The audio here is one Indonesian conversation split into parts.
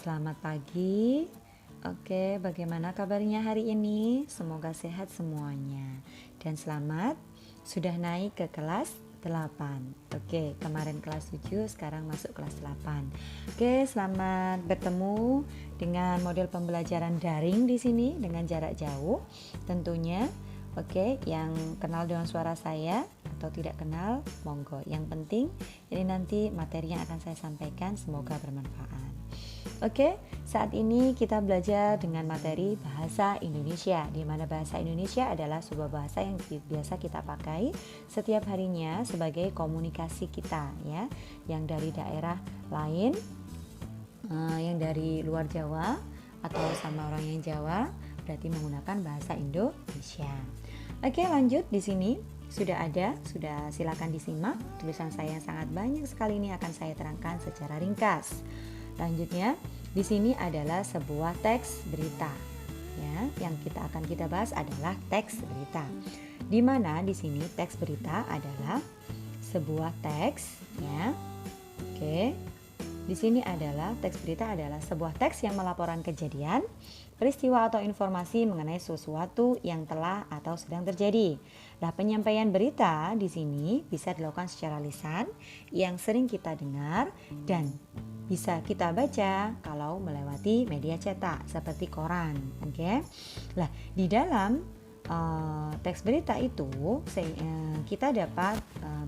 Selamat pagi. Oke, bagaimana kabarnya hari ini? Semoga sehat semuanya. Dan selamat sudah naik ke kelas 8. Oke, kemarin kelas 7, sekarang masuk kelas 8. Oke, selamat bertemu dengan model pembelajaran daring di sini dengan jarak jauh tentunya. Oke, yang kenal dengan suara saya atau tidak kenal, monggo. Yang penting ini nanti materi yang akan saya sampaikan semoga bermanfaat. Oke, saat ini kita belajar dengan materi bahasa Indonesia, di mana bahasa Indonesia adalah sebuah bahasa yang biasa kita pakai setiap harinya sebagai komunikasi kita, ya, yang dari daerah lain, yang dari luar Jawa atau sama orang yang Jawa, berarti menggunakan bahasa Indonesia. Oke, lanjut di sini. Sudah silakan disimak. Tulisan saya yang sangat banyak sekali ini akan saya terangkan secara ringkas. Lanjutnya, di sini adalah sebuah teks berita. Ya, yang akan kita bahas adalah teks berita. Di mana di sini teks berita adalah sebuah teks, ya. Oke. Di sini adalah teks berita adalah sebuah teks yang melaporkan kejadian, peristiwa atau informasi mengenai sesuatu yang telah atau sedang terjadi. Nah, penyampaian berita di sini bisa dilakukan secara lisan yang sering kita dengar dan bisa kita baca kalau melewati media cetak seperti koran. Oke. Nah, di dalam teks berita itu kita dapat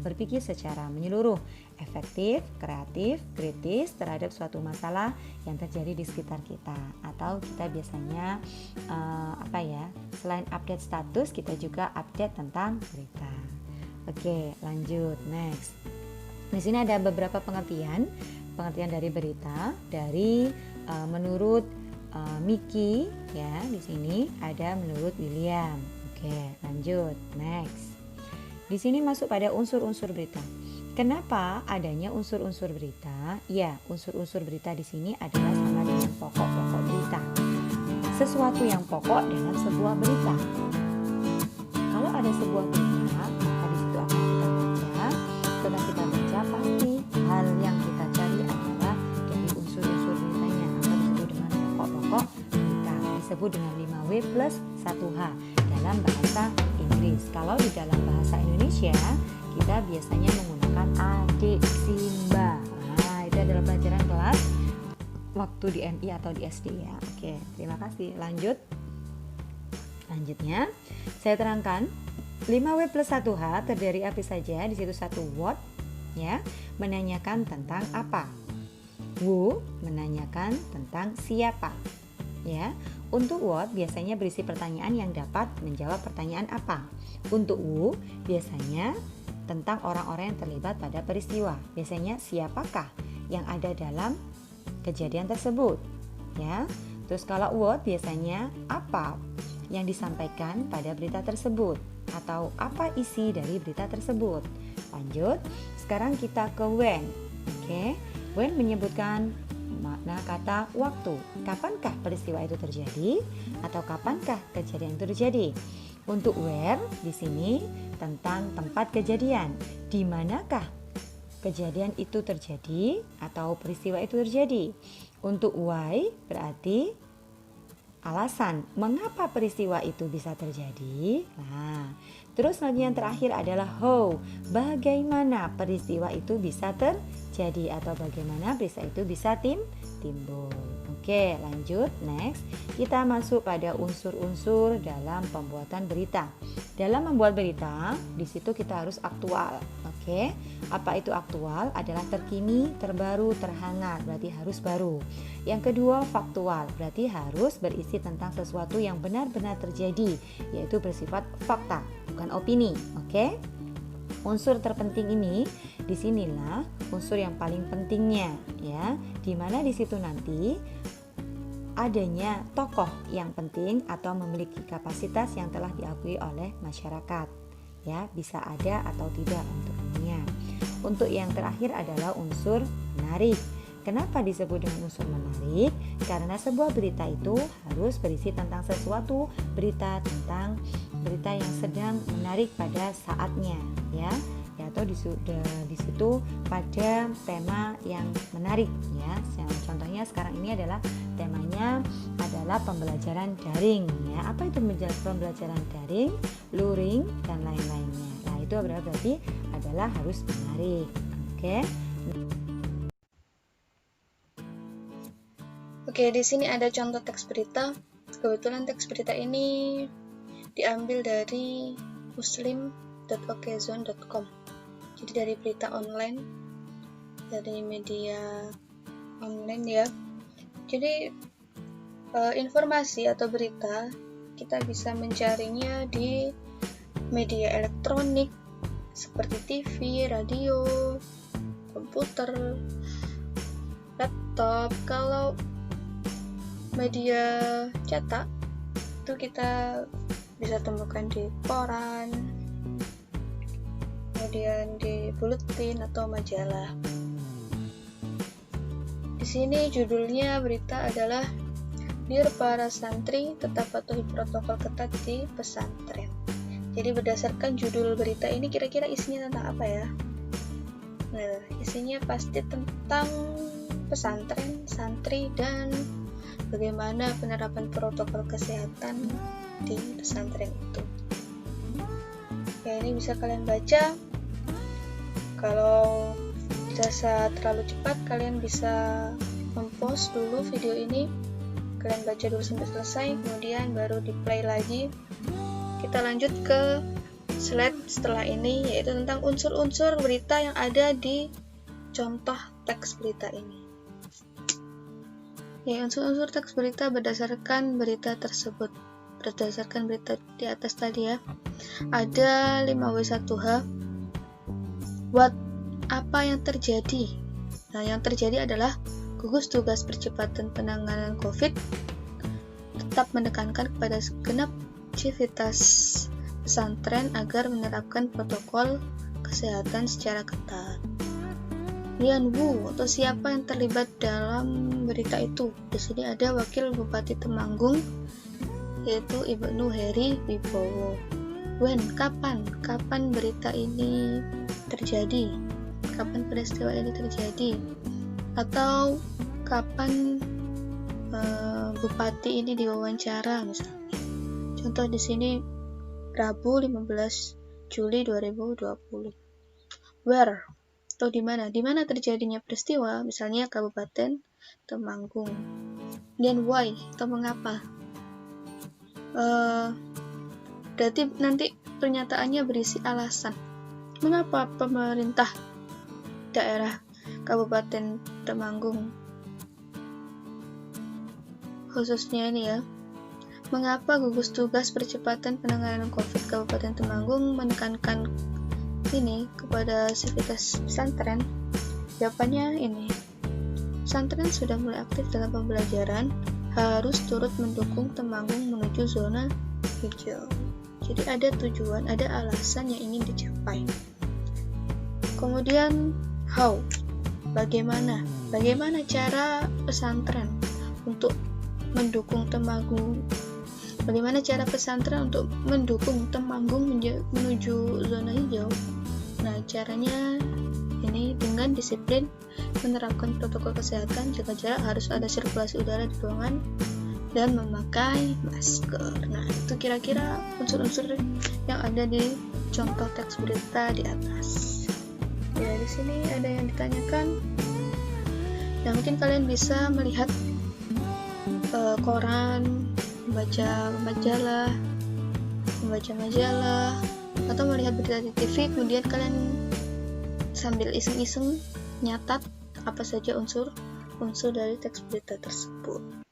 berpikir secara menyeluruh, efektif, kreatif, kritis terhadap suatu masalah yang terjadi di sekitar kita. Atau kita biasanya selain update status, kita juga update tentang berita. Oke, lanjut, next. Di sini ada beberapa pengertian dari berita dari menurut Miki, ya. Di sini ada menurut William. Oke, lanjut, next. Di sini masuk pada unsur-unsur berita. Kenapa adanya unsur-unsur berita? Ya, unsur-unsur berita di sini adalah sama dengan pokok-pokok berita. Sesuatu yang pokok dalam sebuah berita. Kalau ada sebuah berita, maka di situ akan kita baca. Setelah kita baca, pasti hal yang kita cari adalah dari unsur-unsur beritanya, atau disebut dengan pokok-pokok berita. Disebut dengan 5W plus 1H dalam bahasa Inggris. Kalau di dalam bahasa Indonesia, kita biasanya menggunakan adik, simba. Nah, itu adalah pelajaran kelas waktu di MI atau di SD, ya. Oke, terima kasih. Lanjutnya, saya terangkan 5W plus 1H terdiri apa saja. Di situ satu what, ya, menanyakan tentang apa. Who menanyakan tentang siapa, ya. Untuk what biasanya berisi pertanyaan yang dapat menjawab pertanyaan apa. Untuk who biasanya tentang orang-orang yang terlibat pada peristiwa. Biasanya siapakah yang ada dalam kejadian tersebut, ya. Terus kalau what biasanya apa yang disampaikan pada berita tersebut atau apa isi dari berita tersebut. Lanjut, sekarang kita ke when. Oke. When menyebutkan makna kata waktu. Kapankah peristiwa itu terjadi atau kapankah kejadian itu terjadi? Untuk where di sini tentang tempat kejadian. Di manakah kejadian itu terjadi atau peristiwa itu terjadi? Untuk why berarti alasan mengapa peristiwa itu bisa terjadi. Nah, terus yang terakhir adalah how, bagaimana peristiwa itu bisa terjadi atau bagaimana peristiwa itu bisa timbul. Oke, lanjut, next. Kita masuk pada unsur-unsur dalam pembuatan berita. Dalam membuat berita, di situ kita harus aktual. Oke, apa itu aktual? Adalah terkini, terbaru, terhangat, berarti harus baru. Yang kedua, faktual, berarti harus berisi tentang sesuatu yang benar-benar terjadi, yaitu bersifat fakta, bukan opini. Oke. Unsur terpenting ini, disinilah unsur yang paling pentingnya, ya. Dimana di situ nanti adanya tokoh yang penting atau memiliki kapasitas yang telah diakui oleh masyarakat, ya. Bisa ada atau tidak untuknya. Untuk yang terakhir adalah unsur menarik. Kenapa disebut dengan unsur menarik? Karena sebuah berita itu harus berisi tentang sesuatu, berita yang sedang menarik pada saatnya, ya atau di situ pada tema yang menarik ya. Contohnya sekarang ini adalah temanya adalah pembelajaran daring ya. Apa itu pembelajaran daring, luring dan lain-lainnya. Nah, itu berarti adalah harus menarik. Oke, di sini ada contoh teks berita. Kebetulan teks berita ini diambil dari muslim.okezone.com. Jadi dari berita online, dari media online ya. Jadi informasi atau berita kita bisa mencarinya di media elektronik seperti TV, radio, komputer, laptop. Kalau media cetak itu kita bisa temukan di koran, kemudian di buletin atau majalah. Di sini judulnya berita adalah Dear para santri, tetap patuhi protokol ketat di pesantren. Jadi berdasarkan judul berita ini kira-kira isinya tentang apa ya? Nah, isinya pasti tentang pesantren, santri, dan bagaimana penerapan protokol kesehatan di pesantren itu. Ya, ini bisa kalian baca. Kalau dirasa terlalu cepat, kalian bisa mempost dulu video ini. Kalian baca dulu sampai selesai, kemudian baru di play lagi. Kita lanjut ke slide setelah ini, yaitu tentang unsur-unsur berita yang ada di contoh teks berita ini. Ya, unsur-unsur teks berita berdasarkan berita tersebut. Berdasarkan berita di atas tadi ya. Ada 5W1H. What? Apa yang terjadi? Nah, yang terjadi adalah gugus tugas percepatan penanganan COVID tetap menekankan kepada segenap aktivitas pesantren agar menerapkan protokol kesehatan secara ketat. Lian Wu atau siapa yang terlibat dalam berita itu? Di sini ada Wakil Bupati Temanggung, yaitu Ibnu Heri Wibowo. When? Kapan? Kapan berita ini terjadi? Kapan peristiwa ini terjadi? Atau kapan bupati ini diwawancara misalnya. Contoh di sini Rabu 15 Juli 2020. Where? Atau di mana? Di mana terjadinya peristiwa? Misalnya Kabupaten Temanggung. Dan why? Atau mengapa? Berarti nanti pernyataannya berisi alasan. Mengapa pemerintah daerah Kabupaten Temanggung khususnya ini ya, mengapa gugus tugas percepatan penanganan COVID Kabupaten Temanggung menekankan ini kepada aktivitas pesantren? Jawabannya ini, pesantren sudah mulai aktif dalam pembelajaran, harus turut mendukung Temanggung menuju zona hijau. Jadi ada tujuan, ada alasan yang ingin dicapai. Kemudian how? Bagaimana cara pesantren untuk mendukung Temanggung? Bagaimana cara pesantren untuk mendukung Temanggung menuju zona hijau? Nah, caranya ini dengan disiplin menerapkan protokol kesehatan, jaga jarak, harus ada sirkulasi udara di ruangan, dan memakai masker. Nah, itu kira-kira unsur-unsur yang ada di contoh teks berita di atas. Ya, di sini ada yang ditanyakan. Ya, mungkin kalian bisa melihat koran, membaca majalah, atau melihat berita di TV, kemudian kalian sambil iseng-iseng nyatat apa saja unsur dari teks berita tersebut.